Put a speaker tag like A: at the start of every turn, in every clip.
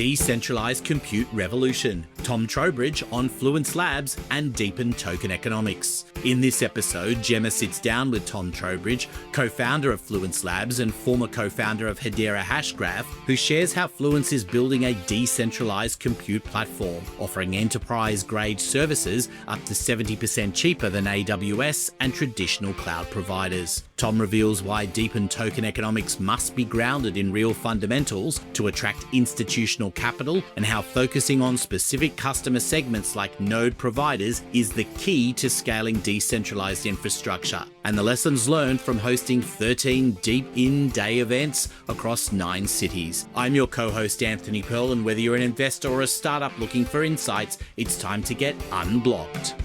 A: Decentralized Compute Revolution, Tom Trowbridge on Fluence Labs and DePIN Token Economics. In this episode, Jemma sits down with Tom Trowbridge, co-founder of Fluence Labs and former co-founder of Hedera Hashgraph, who shares how Fluence is building a decentralized compute platform, offering enterprise-grade services up to 70% cheaper than AWS and traditional cloud providers. Tom reveals why DePIN Token Economics must be grounded in real fundamentals to attract institutional capital, and how focusing on specific customer segments like node providers is the key to scaling decentralized infrastructure, and the lessons learned from hosting 13 DePIN Day events across 9 cities. I'm your co-host Anthony Pearl, and whether you're an investor or a startup looking for insights, it's time to get unblocked.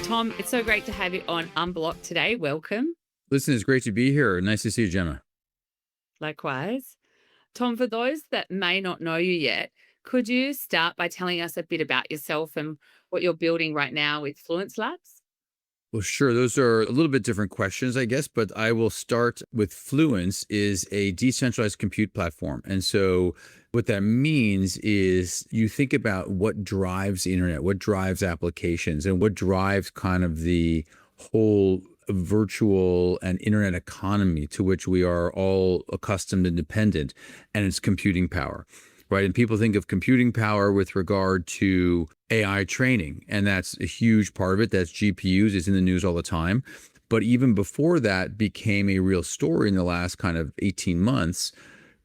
B: Tom, it's so great to have you on Unblocked today. Welcome.
C: Listen, it's great to be here. Nice to see you, Jemma.
B: Likewise. Tom, for those that may not know you yet, could you start by telling us a bit about yourself and what you're building right now with Fluence Labs?
C: Well, sure. Those are a little bit different questions, I guess, but I will start with Fluence is a decentralized compute platform. And so what that means is you think about what drives the internet, what drives applications, and what drives kind of the whole virtual and internet economy to which we are all accustomed and dependent, and it's computing power. Right. And people think of computing power with regard to AI training, and that's a huge part of it. That's GPUs. It's in the news all the time. But even before that became a real story in the last kind of 18 months,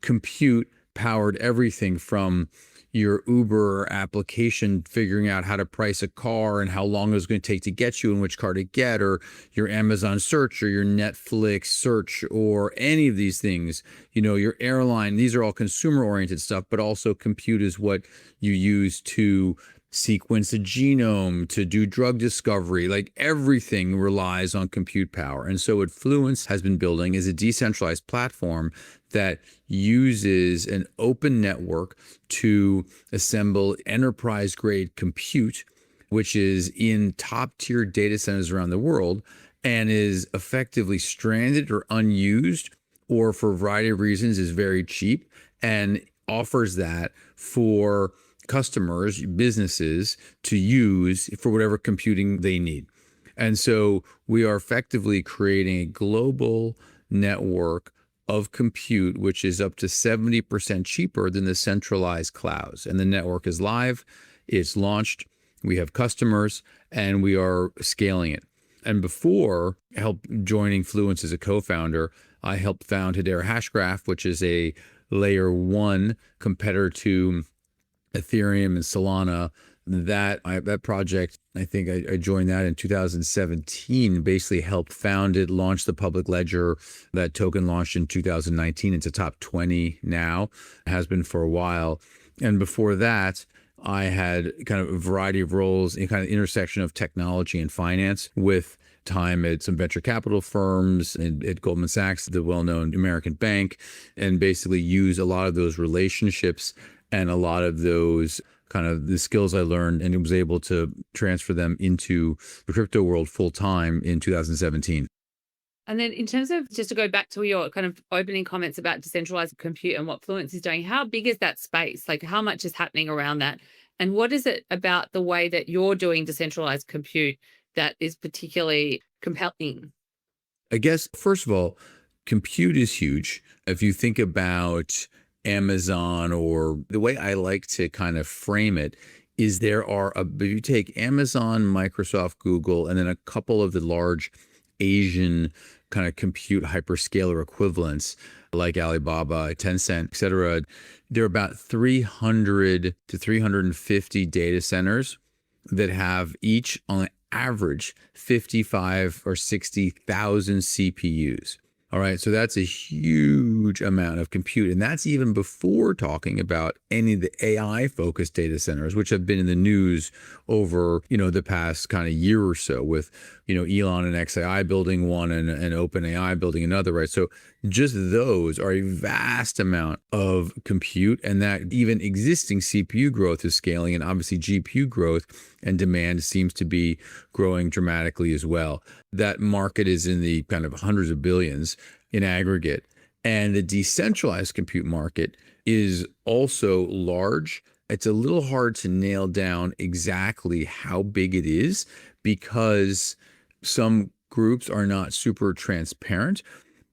C: compute powered everything from your Uber application figuring out how to price a car and how long it was going to take to get you and which car to get, or your Amazon search or your Netflix search or any of these things, your airline. These are all consumer oriented stuff, but also compute is what you use to sequence a genome, to do drug discovery. Like everything relies on compute power. And so what Fluence has been building is a decentralized platform that uses an open network to assemble enterprise-grade compute, which is in top-tier data centers around the world and is effectively stranded or unused, or for a variety of reasons is very cheap, and offers that for customers, businesses to use for whatever computing they need. And so we are effectively creating a global network of compute, which is up to 70% cheaper than the centralized clouds. And the network is live, it's launched, we have customers, and we are scaling it. And before joining Fluence as a co-founder, I helped found Hedera Hashgraph, which is a layer 1 competitor to Ethereum and Solana. That project, I think I joined that in 2017, basically helped found it, launched the public ledger. That token launched in 2019. It's a top 20 now, has been for a while. And before that, I had kind of a variety of roles in kind of intersection of technology and finance, with time at some venture capital firms and at Goldman Sachs, the well-known American bank, and basically use a lot of those relationships and a lot of those kind of the skills I learned, and was able to transfer them into the crypto world full time in 2017.
B: And then in terms of, just to go back to your kind of opening comments about decentralized compute and what Fluence is doing, how big is that space? Like how much is happening around that? And what is it about the way that you're doing decentralized compute that is particularly compelling?
C: I guess, first of all, compute is huge. If you think about Amazon, or the way I like to kind of frame it is if you take Amazon, Microsoft, Google, and then a couple of the large Asian kind of compute hyperscaler equivalents like Alibaba, Tencent, et cetera, there are about 300 to 350 data centers that have each on average 55 or 60,000 CPUs. All right, so that's a huge amount of compute. And that's even before talking about any of the AI-focused data centers, which have been in the news over, the past kind of year or so, with, Elon and XAI building one and OpenAI building another, right? So just those are a vast amount of compute, and that even existing CPU growth is scaling, and obviously GPU growth and demand seems to be growing dramatically as well. That market is in the kind of hundreds of billions in aggregate. And the decentralized compute market is also large. It's a little hard to nail down exactly how big it is because some groups are not super transparent.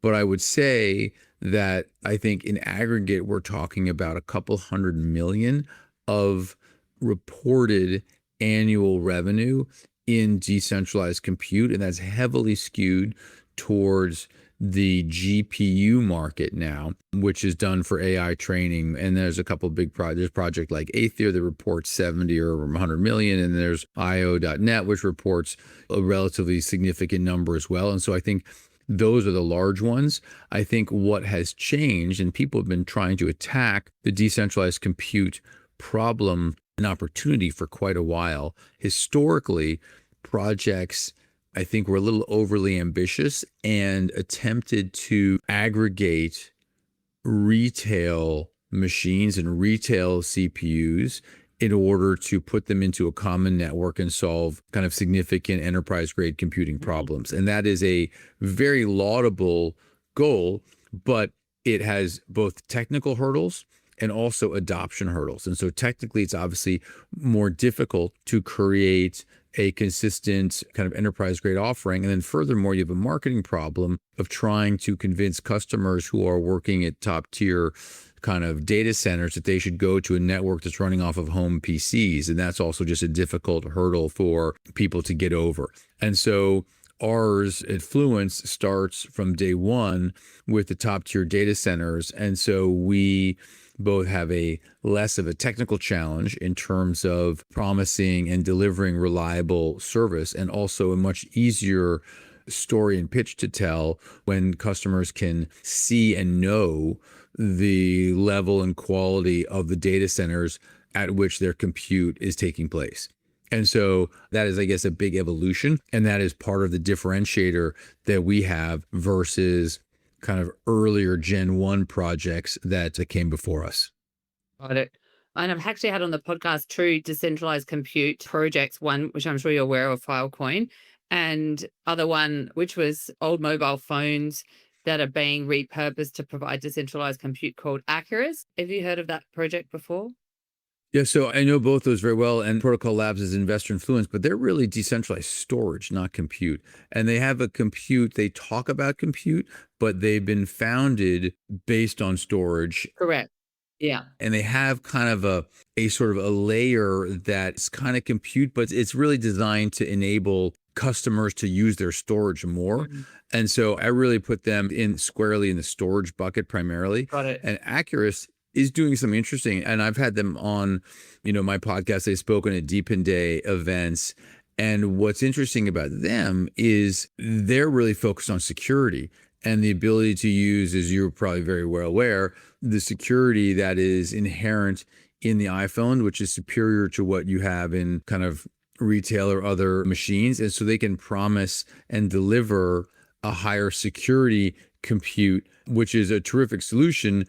C: But I would say that I think in aggregate, we're talking about a couple 100 million of reported annual revenue in decentralized compute. And that's heavily skewed towards the GPU market now, which is done for AI training. And there's a couple of big projects. There's a project like Aether that reports 70 or 100 million. And there's IO.net, which reports a relatively significant number as well. And so I think those are the large ones. I think what has changed, and people have been trying to attack the decentralized compute problem and opportunity for quite a while. Historically, projects I think were a little overly ambitious and attempted to aggregate retail machines and retail CPUs in order to put them into a common network and solve kind of significant enterprise-grade computing problems. And that is a very laudable goal, but it has both technical hurdles and also adoption hurdles. And so technically, it's obviously more difficult to create a consistent kind of enterprise-grade offering. And then furthermore, you have a marketing problem of trying to convince customers who are working at top-tier kind of data centers that they should go to a network that's running off of home PCs. And that's also just a difficult hurdle for people to get over. And so ours at Fluence starts from day one with the top-tier data centers. And so we both have a less of a technical challenge in terms of promising and delivering reliable service, and also a much easier story and pitch to tell when customers can see and know the level and quality of the data centers at which their compute is taking place. And so that is, I guess, a big evolution. And that is part of the differentiator that we have versus kind of earlier Gen 1 projects that came before us.
B: Got it. And I've actually had on the podcast two decentralized compute projects, one which I'm sure you're aware of, Filecoin, and other one which was old mobile phones that are being repurposed to provide decentralized compute called Accurus. Have you heard of that project before?
C: Yeah, so I know both those very well, and Protocol Labs is an investor in Fluence, but they're really decentralized storage, not compute. And they have a compute, they talk about compute, but they've been founded based on storage.
B: Correct. Yeah.
C: And they have kind of a sort of a layer that's kind of compute, but it's really designed to enable customers to use their storage more.
B: Mhm.
C: And so I really put them in squarely in the storage bucket primarily.
B: Got it.
C: And Accurus is doing something interesting. And I've had them on, my podcast. They've spoken at DePIN Day events. And what's interesting about them is they're really focused on security and the ability to use, as you're probably very well aware, the security that is inherent in the iPhone, which is superior to what you have in kind of retail or other machines. And so they can promise and deliver a higher security compute, which is a terrific solution.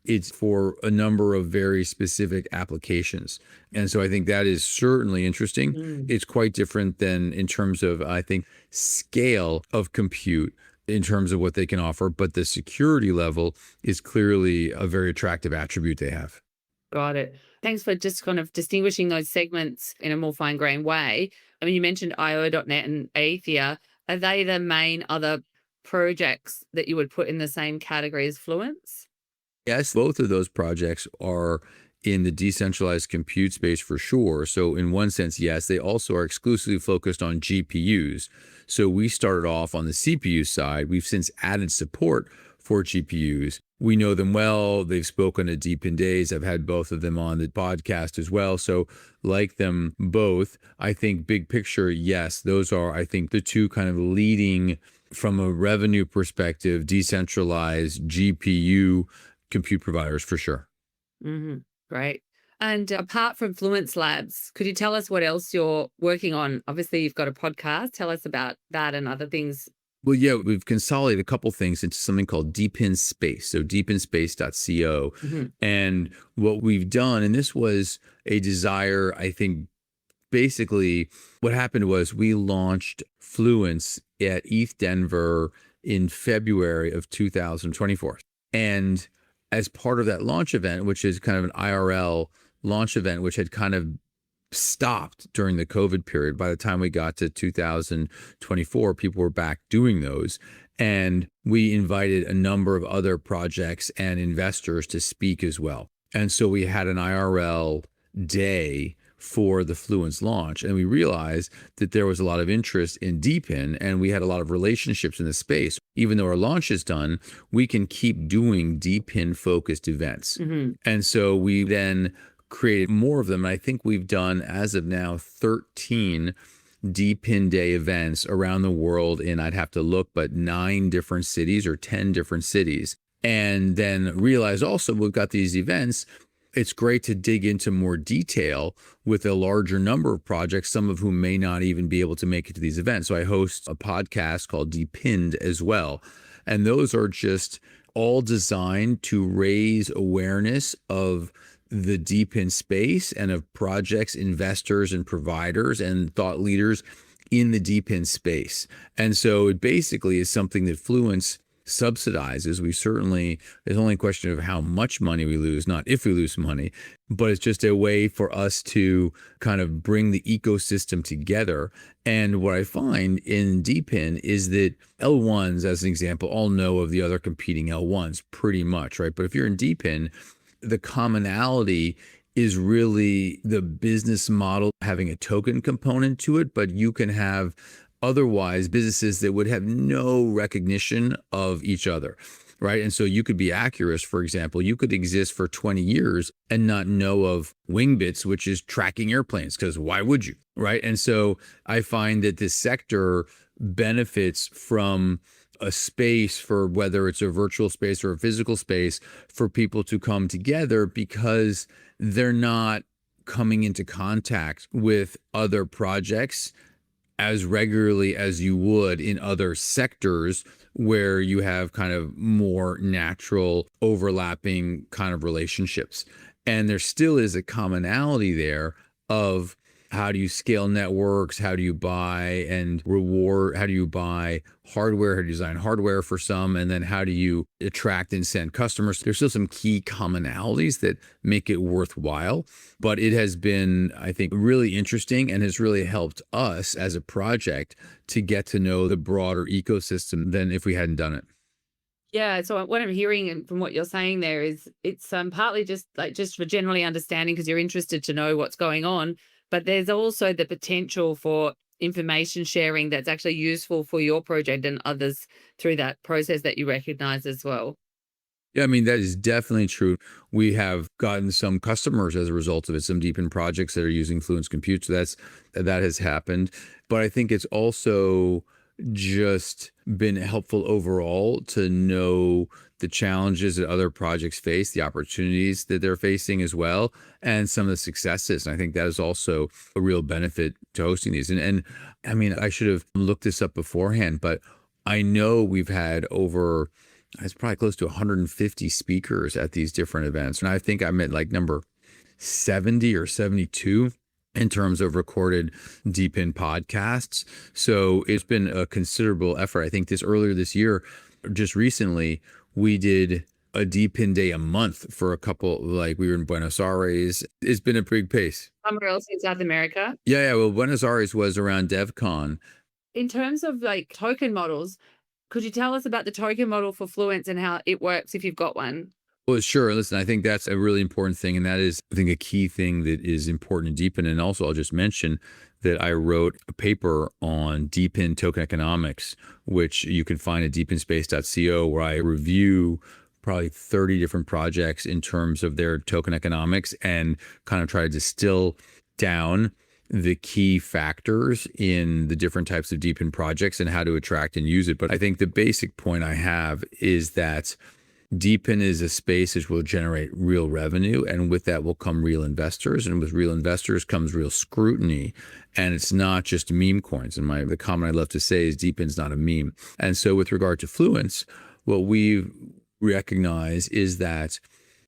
C: It's for a number of very specific applications. And so I think that is certainly interesting. It's quite different than in terms of, I think, scale of compute in terms of what they can offer. But the security level is clearly a very attractive attribute they have.
B: Got it. Thanks for just kind of distinguishing those segments in a more fine-grained way. I mean, you mentioned IO.net and Aether. Are they the main other projects that you would put in the same category as Fluence?
C: Yes, both of those projects are in the decentralized compute space for sure. So in one sense, yes, they also are exclusively focused on GPUs. So we started off on the CPU side. We've since added support for GPUs. We know them well. They've spoken at DePIN Days. I've had both of them on the podcast as well. So like them both. I think big picture, yes, those are, I think, the two kind of leading from a revenue perspective, decentralized GPU compute providers for sure.
B: Mm-hmm. Great. And apart from Fluence Labs, could you tell us what else you're working on? Obviously, you've got a podcast. Tell us about that and other things.
C: Well, yeah, we've consolidated a couple things into something called DePIN Space, so depinspace.co.
B: Mm-hmm.
C: And what we've done, and this was a desire, I think, basically what happened was we launched Fluence at ETH Denver in February of 2024. And as part of that launch event, which is kind of an IRL launch event, which had kind of stopped during the COVID period. By the time we got to 2024, people were back doing those. And we invited a number of other projects and investors to speak as well. And so we had an IRL day for the Fluence launch. And we realized that there was a lot of interest in DePIN, and we had a lot of relationships in the space. Even though our launch is done, we can keep doing DePIN focused events. And so we then created more of them. And I think we've done, as of now, 13 DePIN Day events around the world in, I'd have to look, but 9 different cities or 10 different cities. And then realize also we've got these events. It's great to dig into more detail with a larger number of projects, some of whom may not even be able to make it to these events. So I host a podcast called DePINed as well. And those are just all designed to raise awareness of the DePIN space and of projects, investors, and providers and thought leaders in the DePIN space. And so it basically is something that Fluence subsidizes. It's only a question of how much money we lose, not if we lose money, but it's just a way for us to kind of bring the ecosystem together. And what I find in DePIN is that L1s, as an example, all know of the other competing L1s pretty much, right? But if you're in DePIN, the commonality is really the business model having a token component to it, but you can have otherwise businesses that would have no recognition of each other, right? And so you could be Accurus, for example. You could exist for 20 years and not know of Wingbits, which is tracking airplanes, because why would you, right? And so I find that this sector benefits from a space, for whether it's a virtual space or a physical space, for people to come together because they're not coming into contact with other projects as regularly as you would in other sectors where you have kind of more natural overlapping kind of relationships. And there still is a commonality there of how do you scale networks? How do you buy and reward? How do you buy hardware? How do you design hardware for some? And then how do you attract and send customers? There's still some key commonalities that make it worthwhile, but it has been, I think, really interesting and has really helped us as a project to get to know the broader ecosystem than if we hadn't done it.
B: Yeah, so what I'm hearing from what you're saying there is it's partly just for generally understanding because you're interested to know what's going on, but there's also the potential for information sharing that's actually useful for your project and others through that process that you recognize as well.
C: Yeah, I mean, that is definitely true. We have gotten some customers as a result of it, some DePIN projects that are using Fluence Compute. So that has happened. But I think it's also just been helpful overall to know the challenges that other projects face, the opportunities that they're facing as well, and some of the successes. And I think that is also a real benefit to hosting these. And I mean, I should have looked this up beforehand, but I know we've had it's probably close to 150 speakers at these different events. And I think I'm at like number 70 or 72 in terms of recorded DePIN podcasts. So it's been a considerable effort. I think earlier this year, just recently, we did a DePIN day a month for a couple, like we were in Buenos Aires. It's been a big pace.
B: Somewhere else in South America?
C: Yeah. Well, Buenos Aires was around DevCon.
B: In terms of like token models, could you tell us about the token model for Fluence and how it works if you've got one?
C: Well, sure. Listen, I think that's a really important thing. And that is, I think, a key thing that is important in DePIN. And also, I'll just mention that I wrote a paper on DePIN token economics, which you can find at depinspace.co, where I review probably 30 different projects in terms of their token economics and kind of try to distill down the key factors in the different types of DePIN projects and how to attract and use it. But I think the basic point I have is that DePIN is a space which will generate real revenue, and with that will come real investors, and with real investors comes real scrutiny. And it's not just meme coins. And the comment I love to say is DePIN's not a meme. And so with regard to Fluence, what we recognize is that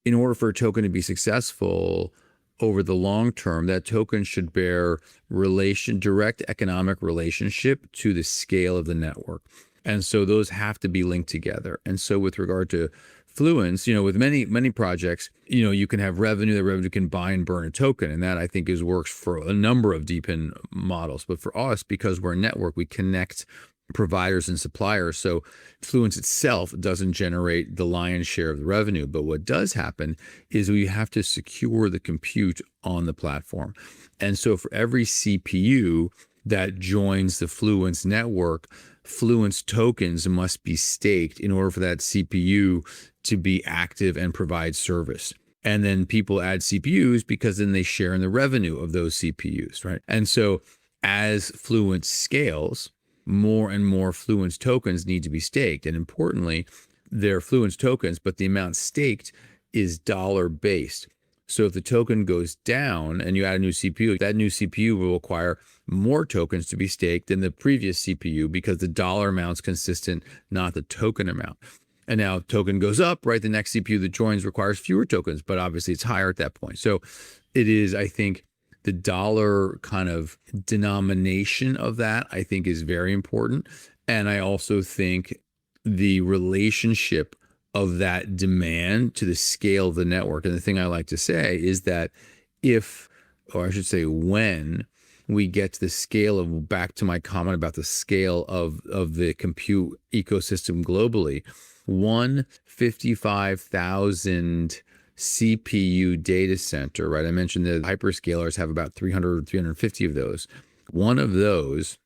C: in order for a token to be successful over the long term, that token should bear direct economic relationship to the scale of the network. And so those have to be linked together. And so with regard to Fluence, with many projects, you can have revenue. The revenue can buy and burn a token, and that I think works for a number of DePIN models. But for us, because we're a network, we connect providers and suppliers. So Fluence itself doesn't generate the lion's share of the revenue. But what does happen is we have to secure the compute on the platform. And so for every CPU that joins the Fluence network, Fluence tokens must be staked in order for that CPU to be active and provide service. And then people add CPUs because then they share in the revenue of those CPUs, right? And so as Fluence scales, more and more Fluence tokens need to be staked. And importantly, they're Fluence tokens, but the amount staked is dollar-based. So if the token goes down and you add a new CPU, that new CPU will require more tokens to be staked than the previous CPU because the dollar amount's consistent, not the token amount. And now token goes up, right? The next CPU that joins requires fewer tokens, but obviously it's higher at that point. So it is, I think, the dollar kind of denomination of that, I think, is very important. And I also think the relationship of that demand to the scale of the network. And the thing I like to say is that if, or I should say when, we get to the scale of, back to my comment about the scale of the compute ecosystem globally, one 55,000 CPU data center, right? I mentioned that hyperscalers have about 300, 350 of those. One of those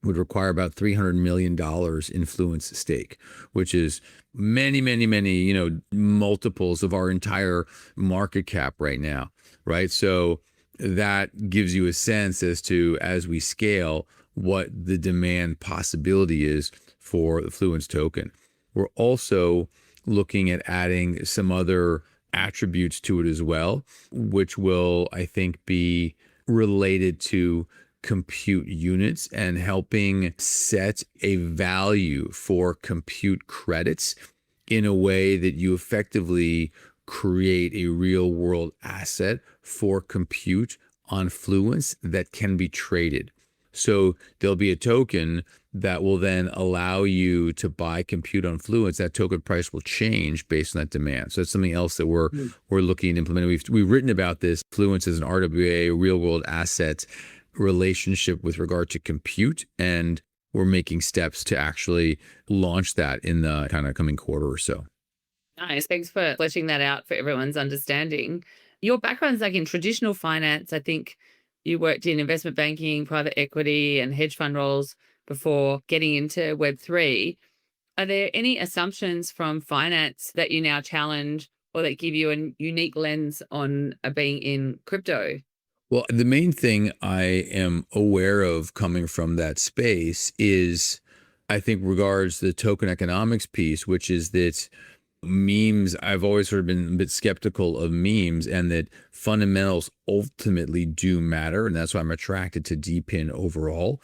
C: would require about $300 million in Fluence stake, which is many, multiples of our entire market cap right now, right? So that gives you a sense as we scale, what the demand possibility is for the Fluence token. We're also looking at adding some other attributes to it as well, which will, I think, be related to compute units and helping set a value for compute credits in a way that you effectively create a real world asset for compute on Fluence that can be traded. So there'll be a token that will then allow you to buy compute on Fluence. That token price will change based on that demand. So that's something else that we're looking at implementing. We've written about this. Fluence is an RWA, real world asset relationship with regard to compute, and we're making steps to actually launch that in the kind of coming quarter or so.
B: Nice. Thanks for fleshing that out for everyone's understanding. Your background's like in traditional finance. I think you worked in investment banking, private equity, and hedge fund roles before getting into Web3. Are there any assumptions from finance that you now challenge or that give you a unique lens on being in crypto?
C: Well, the main thing I am aware of coming from that space is, I think, regards the token economics piece, which is that memes, I've always sort of been a bit skeptical of memes, and that fundamentals ultimately do matter. And that's why I'm attracted to DePIN overall.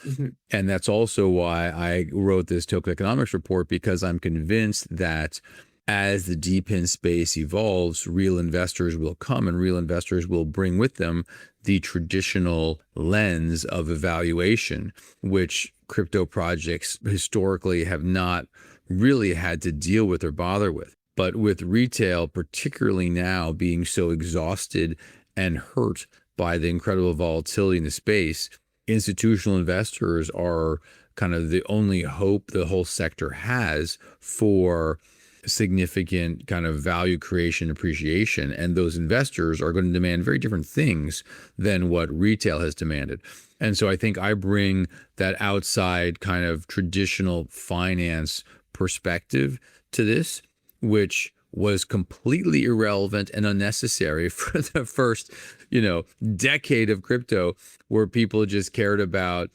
C: And that's also why I wrote this token economics report, because I'm convinced that as the DePIN space evolves, real investors will come, and real investors will bring with them the traditional lens of evaluation, which crypto projects historically have not really had to deal with or bother with. But with retail, particularly now, being so exhausted and hurt by the incredible volatility in the space, institutional investors are kind of the only hope the whole sector has for significant kind of value creation, appreciation. And those investors are going to demand very different things than what retail has demanded. And so I think I bring that outside kind of traditional finance perspective to this, which was completely irrelevant and unnecessary for the first, decade of crypto, where people just cared about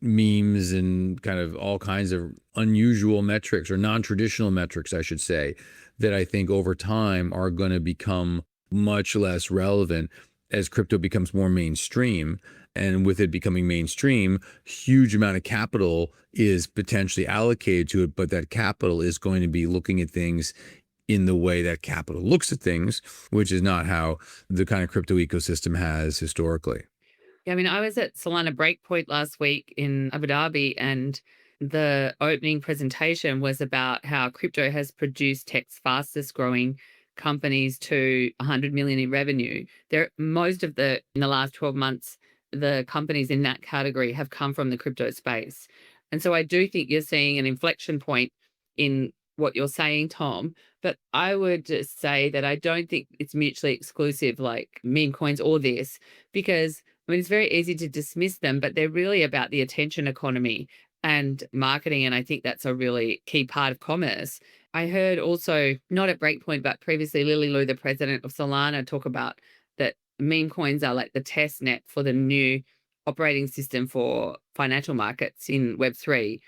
C: memes and kind of all kinds of unusual metrics, or non-traditional metrics, I should say, that I think over time are going to become much less relevant as crypto becomes more mainstream. And with it becoming mainstream, huge amount of capital is potentially allocated to it, but that capital is going to be looking at things in the way that capital looks at things, which is not how the kind of crypto ecosystem has historically.
B: Yeah, I mean, I was at Solana Breakpoint last week in Abu Dhabi, and the opening presentation was about how crypto has produced tech's fastest growing companies to 100 million in revenue. Most of in the last 12 months, the companies in that category have come from the crypto space. And so I do think you're seeing an inflection point in what you're saying, Tom. But I would just say that I don't think it's mutually exclusive, like meme coins or this, because I mean, it's very easy to dismiss them, but they're really about the attention economy and marketing. And I think that's a really key part of commerce. I heard also, not at Breakpoint, but previously Lily Lu, the president of Solana, talk about that meme coins are like the test net for the new operating system for financial markets in Web3.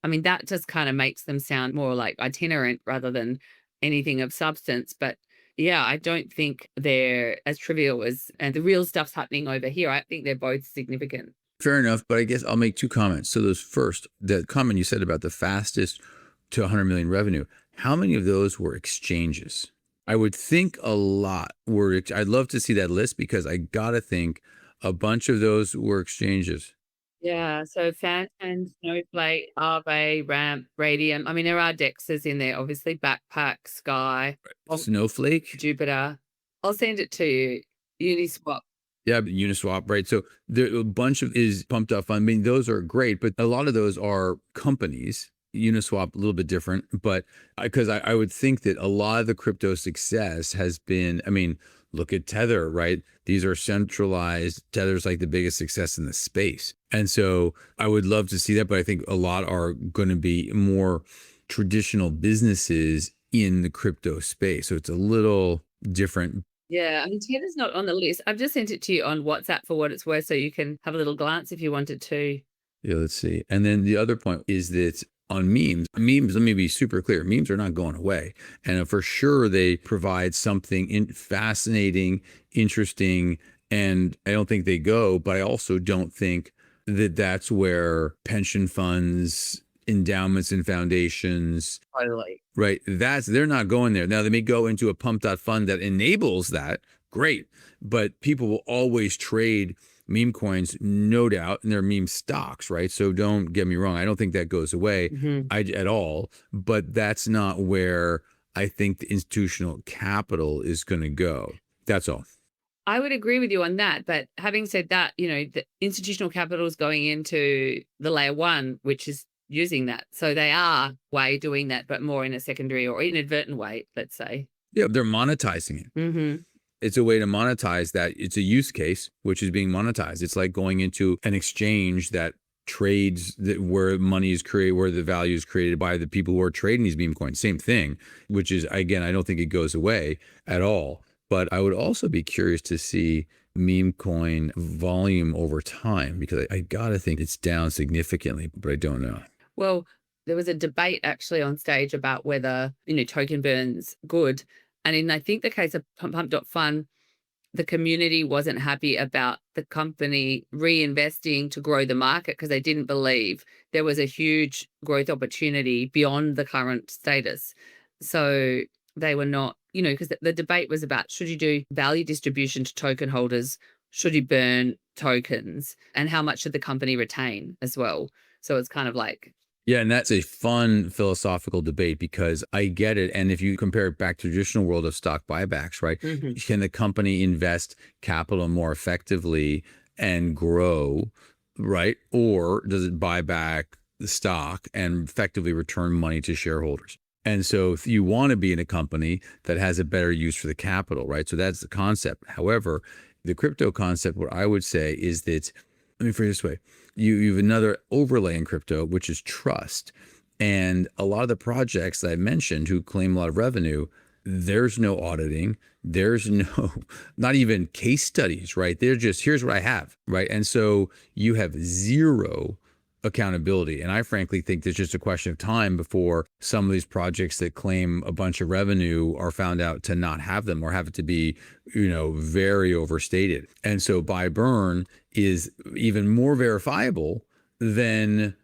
B: I mean, that just kind of makes them sound more like itinerant rather than anything of substance. But yeah, I don't think they're as trivial as, and the real stuff's happening over here. I think they're both significant.
C: Fair enough, but I guess I'll make two comments. So those first, the comment you said about the fastest to 100 million revenue, how many of those were exchanges? I would think a lot were. I'd love to see that list because I gotta think a bunch of those were exchanges.
B: Yeah, so Fantan, Snowflake, Aave, Ramp, Radium. I mean, there are dexes in there, obviously. Backpack, Sky,
C: Snowflake,
B: Jupiter. I'll send it to you. Uniswap.
C: yeah, but Uniswap, right? So there a bunch of is pumped up. I mean, those are great, but a lot of those are companies. Uniswap a little bit different, but because I would think that a lot of the crypto success has been, I mean, look at Tether, right? These are centralized. Tether's like the biggest success in the space. And so I would love to see that, but I think a lot are going to be more traditional businesses in the crypto space. So it's a little different.
B: Yeah, I mean, Tether's not on the list. I've just sent it to you on WhatsApp for what it's worth, so you can have a little glance if you wanted to.
C: Yeah, let's see. And then the other point is that on memes, let me be super clear. Memes are not going away. And for sure, they provide something fascinating, interesting, and I don't think they go, but I also don't think that that's where pension funds, endowments and foundations,
B: Totally.
C: right? They're not going there. Now they may go into a pumped out fund that enables that. Great. But people will always trade meme coins, no doubt, and they're meme stocks, right? So don't get me wrong. I don't think that goes away at all, but that's not where I think the institutional capital is going to go. That's all.
B: I would agree with you on that. But having said that, the institutional capital is going into the layer one, which is using that. So they are doing that, but more in a secondary or inadvertent way, let's say.
C: Yeah, they're monetizing it.
B: Mm-hmm.
C: It's a way to monetize that. It's a use case, which is being monetized. It's like going into an exchange that trades where money is created, where the value is created by the people who are trading these meme coins. Same thing, which is, again, I don't think it goes away at all. But I would also be curious to see meme coin volume over time, because I got to think it's down significantly, but I don't know.
B: Well, there was a debate actually on stage about whether, token burn's good. And in, I think, the case of Pump.Fun, the community wasn't happy about the company reinvesting to grow the market because they didn't believe there was a huge growth opportunity beyond the current status. So they were not, because the debate was about, should you do value distribution to token holders? Should you burn tokens? And how much should the company retain as well? So it's kind of like,
C: yeah, and that's a fun philosophical debate because I get it. And if you compare it back to the traditional world of stock buybacks, right? Can the company invest capital more effectively and grow, right? Or does it buy back the stock and effectively return money to shareholders? And so if you want to be in a company that has a better use for the capital, right? So that's the concept. However, the crypto concept, what I would say is that, let me phrase it this way. You have another overlay in crypto, which is trust. And a lot of the projects that I mentioned who claim a lot of revenue, there's no auditing. There's not even case studies, right? They're just, here's what I have, right? And so you have zero accountability. And I frankly think there's just a question of time before some of these projects that claim a bunch of revenue are found out to not have them or have it to be, very overstated. And so buy burn is even more verifiable than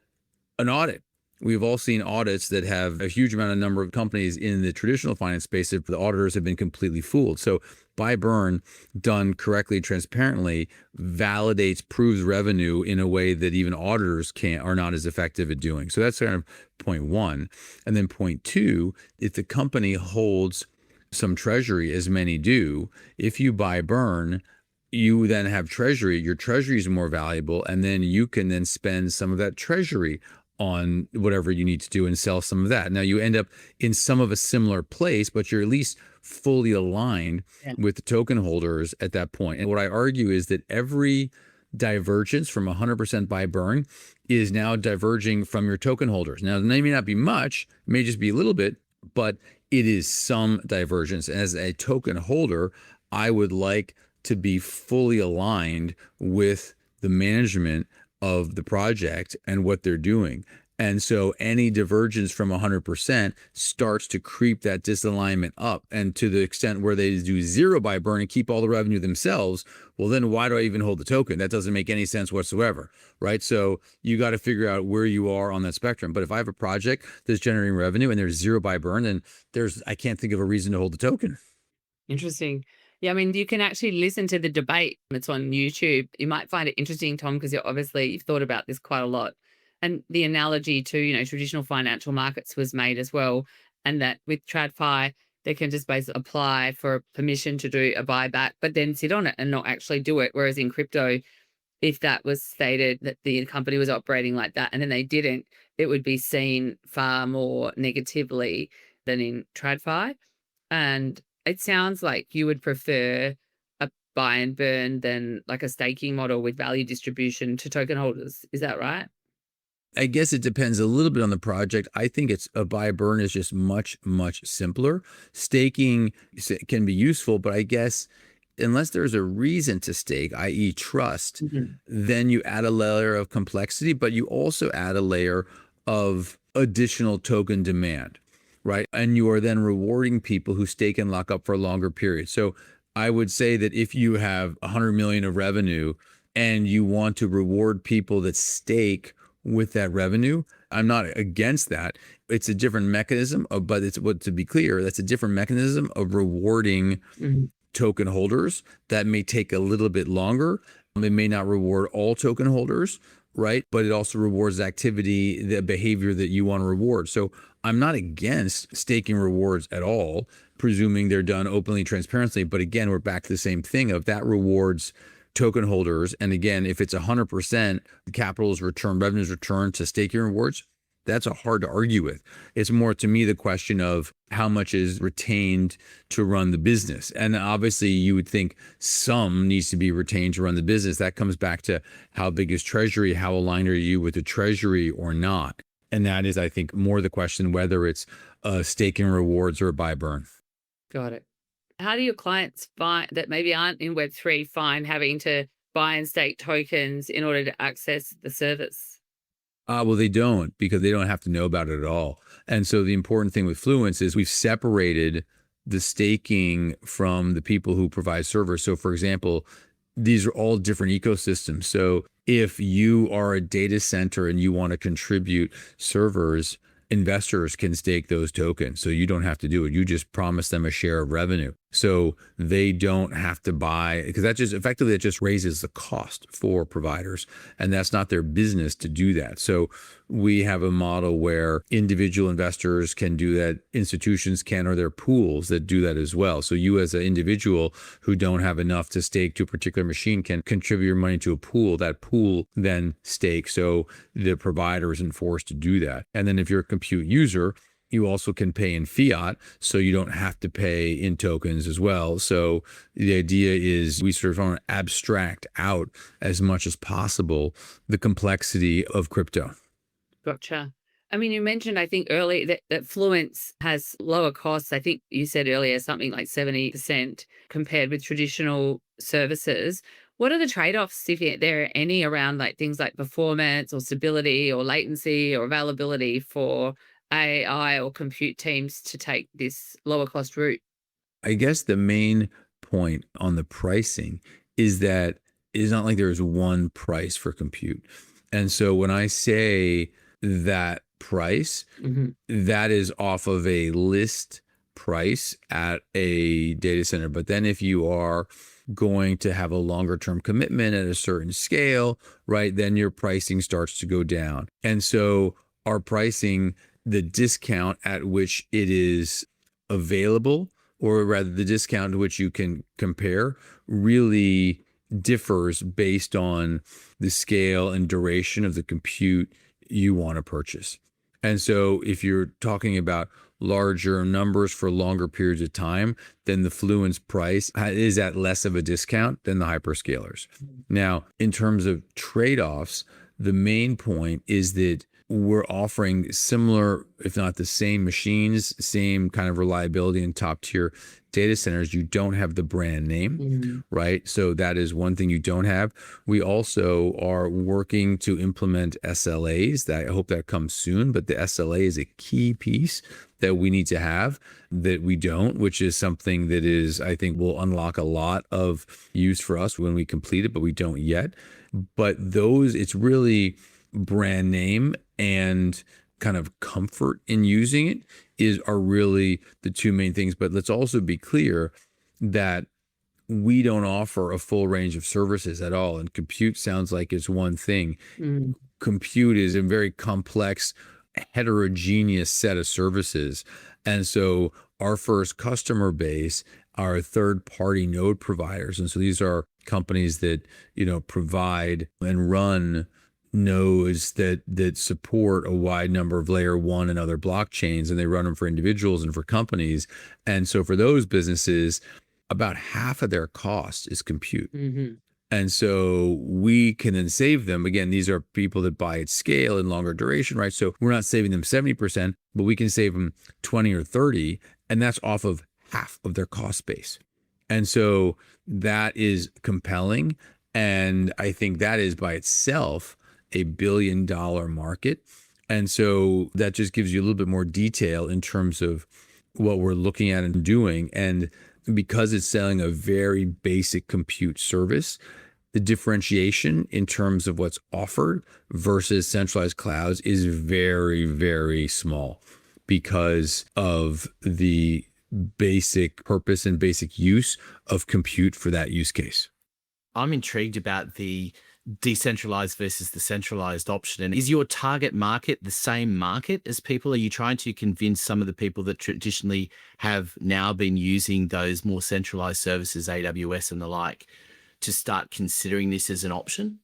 C: an audit, We've all seen audits that have a huge amount of number of companies in the traditional finance space that the auditors have been completely fooled. So buy burn done correctly, transparently, validates, proves revenue in a way that even auditors are not as effective at doing. So that's kind of point one. And then point two, if the company holds some treasury, as many do, if you buy burn, you then have treasury, your treasury is more valuable, and then you can then spend some of that treasury on whatever you need to do and sell some of that. Now you end up in some of a similar place, but you're at least fully aligned with the token holders at that point. And what I argue is that every divergence from 100% buy burn is now diverging from your token holders. Now, it may not be much, it may just be a little bit, but it is some divergence. As a token holder, I would like to be fully aligned with the management of the project and what they're doing. And so any divergence from 100% starts to creep that disalignment up. And to the extent where they do zero buy burn and keep all the revenue themselves, well, then why do I even hold the token? That doesn't make any sense whatsoever, right? So you got to figure out where you are on that spectrum. But if I have a project that's generating revenue and there's zero buy burn, then I can't think of a reason to hold the token.
B: Interesting. Yeah, I mean, you can actually listen to the debate. It's on YouTube. You might find it interesting, Tom, because you've thought about this quite a lot. And the analogy to, traditional financial markets was made as well. And that with TradFi, they can just basically apply for permission to do a buyback, but then sit on it and not actually do it. Whereas in crypto, if that was stated that the company was operating like that and then they didn't, it would be seen far more negatively than in TradFi. And it sounds like you would prefer a buy and burn than like a staking model with value distribution to token holders. Is that right?
C: I guess it depends a little bit on the project. I think it's a buy burn is just much, much simpler. Staking can be useful, but I guess unless there's a reason to stake, i.e. trust, then you add a layer of complexity, but you also add a layer of additional token demand, right? And you are then rewarding people who stake and lock up for a longer period. So I would say that if you have 100 million of revenue and you want to reward people that stake with that revenue, I'm not against that. It's a different mechanism, but to be clear, that's a different mechanism of rewarding token holders. That may take a little bit longer. It may not reward all token holders, right? But it also rewards activity, the behavior that you want to reward. So I'm not against staking rewards at all, presuming they're done openly, transparently. But again, we're back to the same thing of that rewards token holders. And again, if it's 100%, the capital is returned, revenue is returned to staking rewards, that's hard to argue with. It's more, to me, the question of how much is retained to run the business. And obviously you would think some needs to be retained to run the business. That comes back to how big is treasury, how aligned are you with the treasury or not? And that is, I think, more the question, whether it's staking rewards or a buy burn.
B: Got it. How do your clients find that maybe aren't in Web3 find having to buy and stake tokens in order to access the service?
C: Well, they don't, because they don't have to know about it at all. And so the important thing with Fluence is we've separated the staking from the people who provide servers. So for example, these are all different ecosystems. So if you are a data center and you want to contribute servers, investors can stake those tokens. So you don't have to do it. You just promise them a share of revenue. So they don't have to buy, because that just raises the cost for providers. And that's not their business to do that. So we have a model where individual investors can do that, institutions can, or there are pools that do that as well. So you as an individual who don't have enough to stake to a particular machine can contribute your money to a pool. That pool then stakes. So the provider isn't forced to do that. And then if you're a compute user, you also can pay in fiat, so you don't have to pay in tokens as well. So the idea is we sort of want to abstract out as much as possible the complexity of crypto.
B: Gotcha. I mean, you mentioned, I think earlier that Fluence has lower costs. I think you said earlier something like 70% compared with traditional services. What are the trade-offs, if there are any, around like things like performance or stability or latency or availability for AI or compute teams to take this lower cost route?
C: I guess the main point on the pricing is that it's not like there is one price for compute. And so when I say that price,
B: Hmm.
C: that is off of a list price at a data center. But then if you are going to have a longer term commitment at a certain scale, right, then your pricing starts to go down. And so our pricing, the discount at which it is available, or rather the discount to which you can compare, really differs based on the scale and duration of the compute you want to purchase. And so if you're talking about larger numbers for longer periods of time, then the Fluence price is at less of a discount than the hyperscalers. Now, in terms of trade-offs, the main point is that we're offering similar, if not the same machines, same kind of reliability and top tier data centers. You don't have the brand name, right? So that is one thing you don't have. We also are working to implement SLAs. That I hope that comes soon, but the SLA is a key piece that we need to have that we don't, which is something that is, I think, will unlock a lot of use for us when we complete it, but we don't yet. But those, it's really brand name and kind of comfort in using it are really the two main things. But let's also be clear that we don't offer a full range of services at all. And compute sounds like it's one thing. Compute is a very complex, heterogeneous set of services. And so our first customer base are third-party node providers. And so these are companies that, provide and run nodes that support a wide number of layer one and other blockchains, and they run them for individuals and for companies. And so for those businesses, about half of their cost is compute. And so we can then save them. Again, these are people that buy at scale and longer duration, right? So we're not saving them 70%, but we can save them 20 or 30, and that's off of half of their cost base. And so that is compelling. And I think that is by itself $1 billion market. And so that just gives you a little bit more detail in terms of what we're looking at and doing. And because it's selling a very basic compute service, the differentiation in terms of what's offered versus centralized clouds is very, very small because of the basic purpose and basic use of compute for that use case.
A: I'm intrigued about the decentralized versus the centralized option. And is your target market the same market as people? Are you trying to convince some of the people that traditionally have now been using those more centralized services, AWS and the like, to start considering this as an option?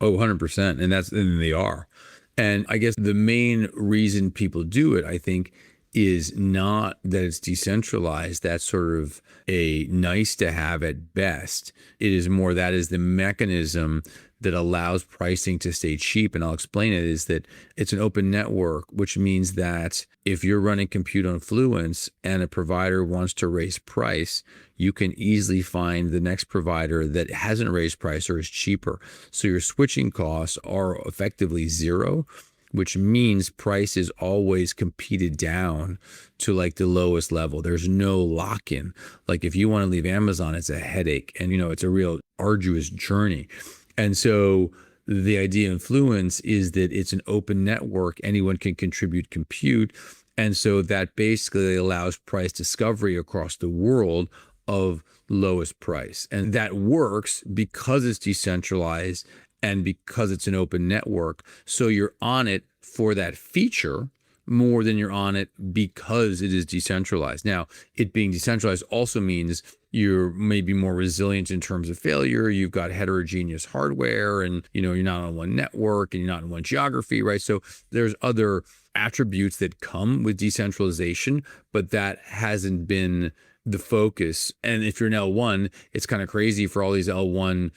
C: Oh, 100%. And they are. And I guess the main reason people do it, I think, is not that it's decentralized. That's sort of a nice to have at best. It is more that is the mechanism that allows pricing to stay cheap. And I'll explain it is that it's an open network, which means that if you're running compute on Fluence and a provider wants to raise price, you can easily find the next provider that hasn't raised price or is cheaper. So your switching costs are effectively zero, which means price is always competed down to like the lowest level. There's no lock-in. Like if you want to leave Amazon, it's a headache and it's a real arduous journey. And so the idea in Fluence is that it's an open network. Anyone can contribute compute. And so that basically allows price discovery across the world of lowest price. And that works because it's decentralized and because it's an open network. So you're on it for that feature more than you're on it because it is decentralized. Now, it being decentralized also means you're maybe more resilient in terms of failure. You've got heterogeneous hardware and, you're not on one network and you're not in one geography, right? So there's other attributes that come with decentralization, but that hasn't been the focus. And if you're an L1, it's kind of crazy for all these L1,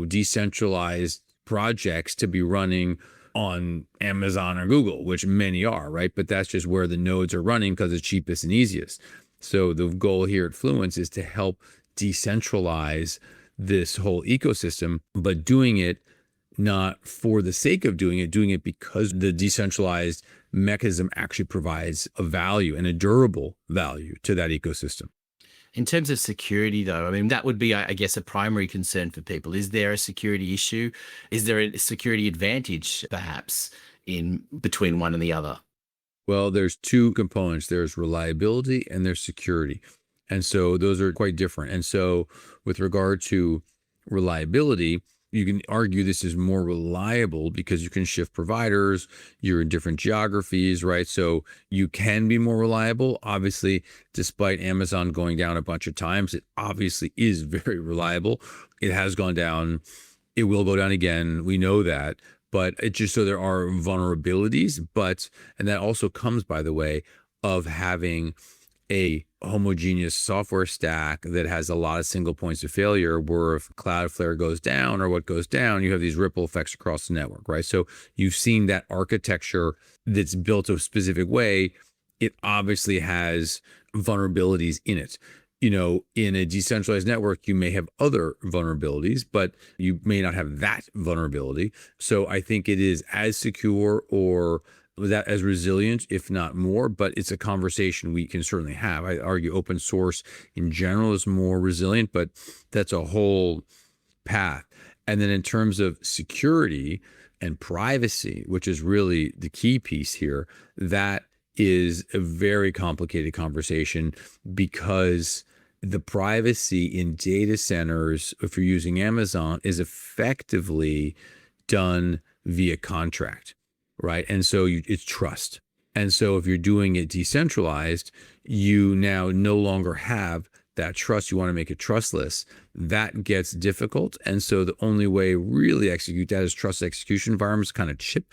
C: decentralized projects to be running on Amazon or Google, which many are, right? But that's just where the nodes are running because it's cheapest and easiest. So the goal here at Fluence is to help decentralize this whole ecosystem, but doing it not for the sake of doing it because the decentralized mechanism actually provides a value and a durable value to that ecosystem.
A: In terms of security, though, I mean, that would be, I guess, a primary concern for people. Is there a security issue? Is there a security advantage, perhaps, in between one and the other?
C: Well, there's two components. There's reliability and there's security. And so those are quite different. And so with regard to reliability, you can argue this is more reliable because you can shift providers, you're in different geographies, right? So you can be more reliable. Obviously, despite Amazon going down a bunch of times, it obviously is very reliable. It has gone down. It will go down again. We know that. But it just so there are vulnerabilities, and that also comes, by the way, of having a homogeneous software stack that has a lot of single points of failure, where if Cloudflare goes down or what goes down, you have these ripple effects across the network, right? So you've seen that architecture that's built a specific way. It obviously has vulnerabilities in it. In a decentralized network, you may have other vulnerabilities, but you may not have that vulnerability. So I think it is as secure or that as resilient, if not more, but it's a conversation we can certainly have. I argue open source in general is more resilient, but that's a whole path. And then in terms of security and privacy, which is really the key piece here, that is a very complicated conversation because the privacy in data centers, if you're using Amazon, is effectively done via contract, right? And so it's trust. And so if you're doing it decentralized, you now no longer have that trust. You want to make it trustless. That gets difficult. And so the only way really execute that is trust execution environments, kind of chip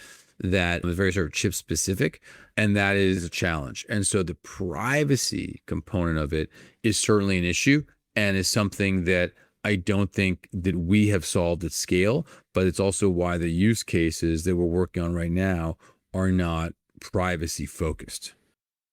C: that is very sort of chip specific. And that is a challenge. And so the privacy component of it is certainly an issue and is something that I don't think that we have solved at scale, but it's also why the use cases that we're working on right now are not privacy focused.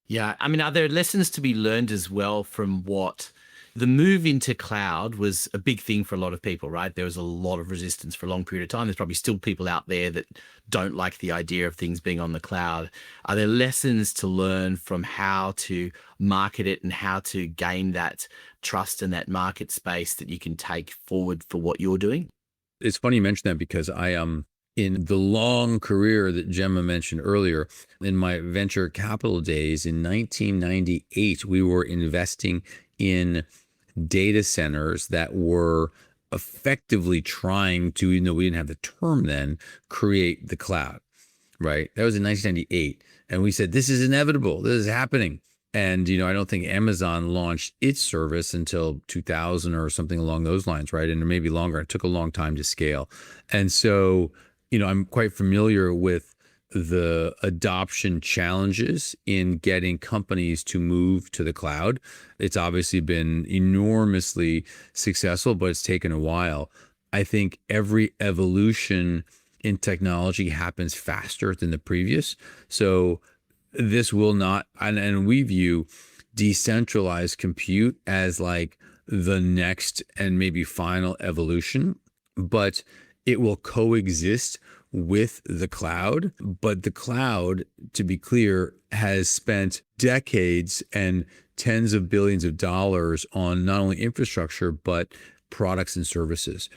A: Yeah. I mean, are there lessons to be learned as well from what the move into cloud was a big thing for a lot of people, right? There was a lot of resistance for a long period of time. There's probably still people out there that don't like the idea of things being on the cloud. Are there lessons to learn from how to market it and how to gain that trust and that market space that you can take forward for what you're doing?
C: It's funny you mention that because I in the long career that Jemma mentioned earlier, in my venture capital days in 1998, we were investing in data centers that were effectively trying to, even though we didn't have the term then, create the cloud, right? That was in 1998. And we said, this is inevitable. This is happening. And, I don't think Amazon launched its service until 2000 or something along those lines, right? And maybe longer. It took a long time to scale. And so, I'm quite familiar with the adoption challenges in getting companies to move to the cloud. It's obviously been enormously successful, but it's taken a while. I think every evolution in technology happens faster than the previous. So this will not, and we view decentralized compute as like the next and maybe final evolution, but it will coexist with the cloud. But the cloud, to be clear, has spent decades and tens of billions of dollars on not only infrastructure, but products and services.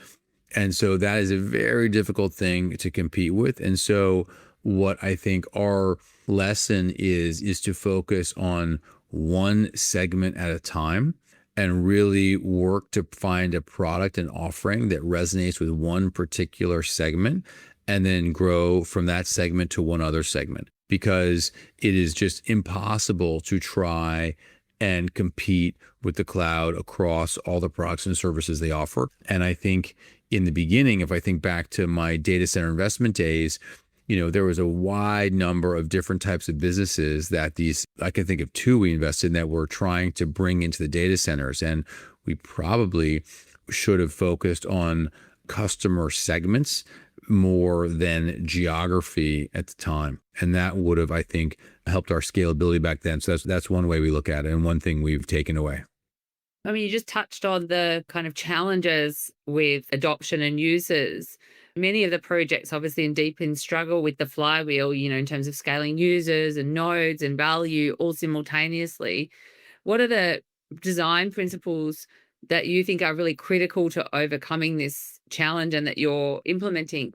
C: And so that is a very difficult thing to compete with. And so what I think our lesson is to focus on one segment at a time and really work to find a product and offering that resonates with one particular segment and then grow from that segment to one other segment, because it is just impossible to try and compete with the cloud across all the products and services they offer. And I think in the beginning, if I think back to my data center investment days, there was a wide number of different types of businesses that I can think of two we invested in that were trying to bring into the data centers. And we probably should have focused on customer segments more than geography at the time. And that would have, I think, helped our scalability back then. So that's one way we look at it and one thing we've taken away.
B: I mean, you just touched on the kind of challenges with adoption and users. Many of the projects, obviously, in DePIN struggle with the flywheel, in terms of scaling users and nodes and value all simultaneously. What are the design principles that you think are really critical to overcoming this challenge and that you're implementing?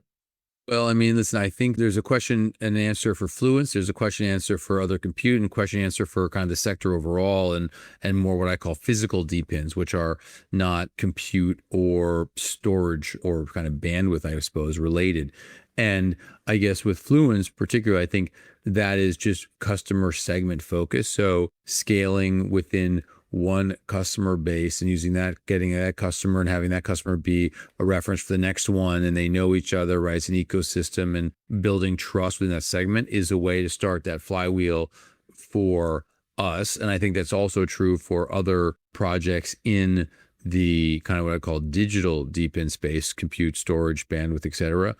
C: Well, I mean, listen, I think there's a question and answer for Fluence. There's a question and answer for other compute and question and answer for kind of the sector overall and more what I call physical DePINs, which are not compute or storage or kind of bandwidth, I suppose, related. And I guess with Fluence particularly, I think that is just customer segment focus. So scaling within one customer base and using that, getting that customer and having that customer be a reference for the next one, and they know each other, right? It's an ecosystem, and building trust within that segment is a way to start that flywheel for us. And I think that's also true for other projects in the kind of what I call digital DePIN space, compute, storage, bandwidth, et cetera.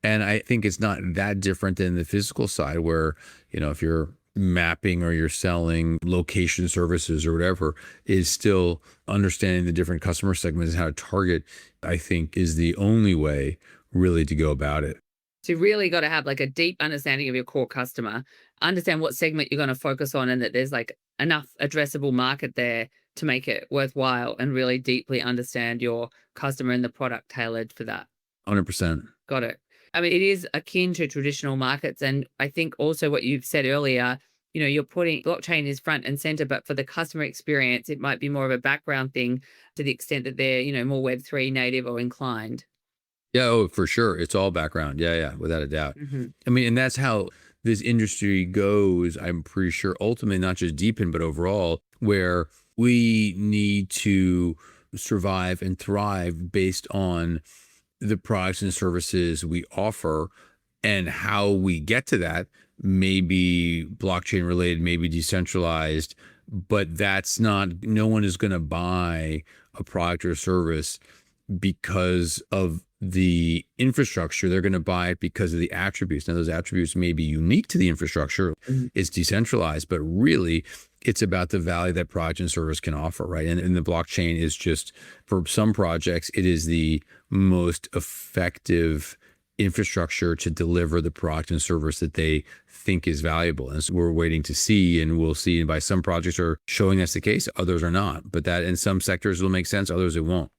C: And I think it's not that different than the physical side where, if you're mapping or you're selling location services or whatever, is still understanding the different customer segments and how to target, I think, is the only way really to go about it.
B: So you really got to have like a deep understanding of your core customer, understand what segment you're going to focus on, and that there's like enough addressable market there to make it worthwhile, and really deeply understand your customer and the product tailored for that.
C: 100%.
B: Got it. I mean, it is akin to traditional markets. And I think also what you've said earlier, you're putting blockchain is front and center, but for the customer experience, it might be more of a background thing to the extent that they're, more Web3 native or inclined.
C: Yeah, oh, for sure. It's all background. Yeah, without a doubt. I mean, and that's how this industry goes, I'm pretty sure, ultimately, not just DePIN, but overall, where we need to survive and thrive based on the products and services we offer, and how we get to that may be blockchain related, maybe decentralized, but that's not, no one is going to buy a product or service because of the infrastructure. They're going to buy it because of the attributes. Now, those attributes may be unique to the infrastructure. It's decentralized, but really it's about the value that product and service can offer, right? And the blockchain is just, for some projects, it is the most effective infrastructure to deliver the product and service that they think is valuable. And so we're waiting to see, and we'll see. And by some projects are showing that's the case, others are not. But that in some sectors will make sense, others it won't.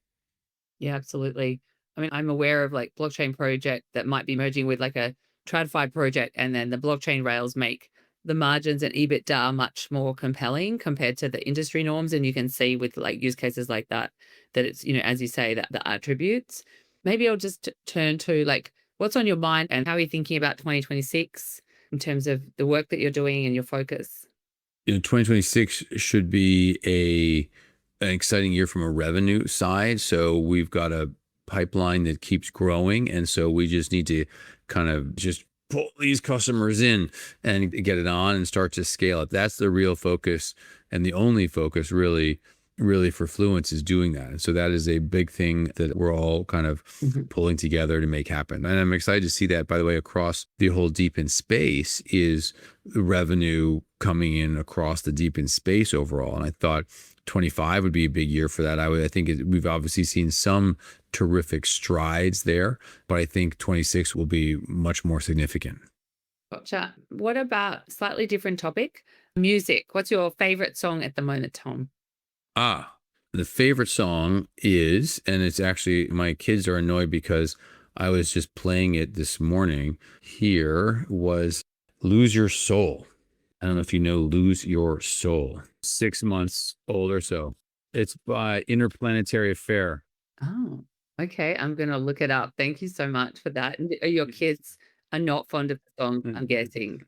B: Yeah, absolutely. I mean, I'm aware of like blockchain project that might be merging with like a TradFi project, and then the blockchain rails make the margins and EBITDA much more compelling compared to the industry norms. And you can see with like use cases like that, that it's, as you say, that the attributes. Maybe I'll just turn to like, what's on your mind and how are you thinking about 2026 in terms of the work that you're doing and your focus?
C: 2026 should be an exciting year from a revenue side. So we've got a pipeline that keeps growing. And so we just need to kind of just pull these customers in and get it on and start to scale it. That's the real focus, and the only focus really for Fluence is doing that. And so that is a big thing that we're all kind of pulling together to make happen. And I'm excited to see that, by the way, across the whole DePIN space is revenue coming in across the DePIN space overall. And I thought 25 would be a big year for that. I think we've obviously seen some terrific strides there, but I think 26 will be much more significant.
B: Gotcha. What about slightly different topic? Music. What's your favorite song at the moment, Tom?
C: The favorite song is, and it's actually, my kids are annoyed because I was just playing it this morning here, was Lose Your Soul. I don't know if you know Lose Your Soul. 6 months old or so. It's by Interplanetary Affair.
B: Oh, okay. I'm going to look it up. Thank you so much for that. And your kids are not fond of the song, I'm guessing.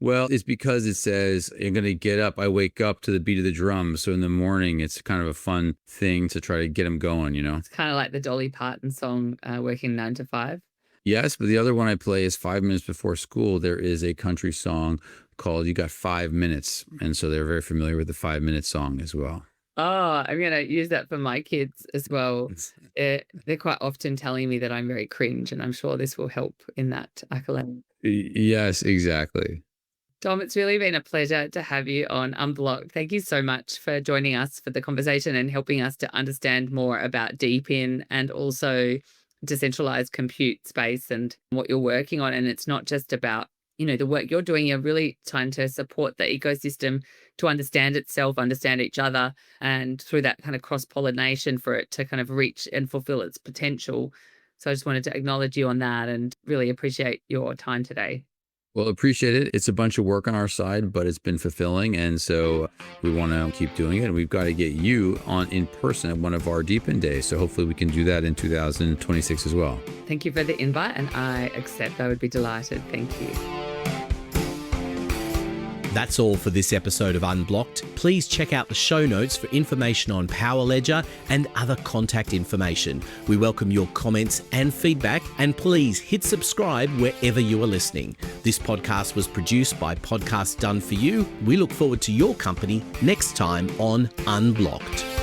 C: Well, it's because it says, I'm going to get up. I wake up to the beat of the drum. So in the morning, it's kind of a fun thing to try to get them going,
B: It's kind of like the Dolly Parton song, Working 9 to 5.
C: Yes, but the other one I play is 5 minutes before school. There is a country song called You Got 5 Minutes. And so they're very familiar with the 5-minute song as well.
B: Oh, I'm going to use that for my kids as well. They're quite often telling me that I'm very cringe, and I'm sure this will help in that accolade.
C: Yes, exactly.
B: Tom, it's really been a pleasure to have you on Unblocked. Thank you so much for joining us for the conversation and helping us to understand more about DePIN and also decentralized compute space and what you're working on. And it's not just about, the work you're doing. You're really trying to support the ecosystem to understand itself, understand each other, and through that kind of cross-pollination for it to kind of reach and fulfill its potential. So I just wanted to acknowledge you on that and really appreciate your time today.
C: Well, appreciate it. It's a bunch of work on our side, but it's been fulfilling. And so we want to keep doing it. And we've got to get you on in person at one of our DePIN days. So hopefully we can do that in 2026 as well.
B: Thank you for the invite, and I accept. I would be delighted. Thank you.
A: That's all for this episode of Unblocked. Please check out the show notes for information on Power Ledger and other contact information. We welcome your comments and feedback, and please hit subscribe wherever you are listening. This podcast was produced by Podcasts Done For You. We look forward to your company next time on Unblocked.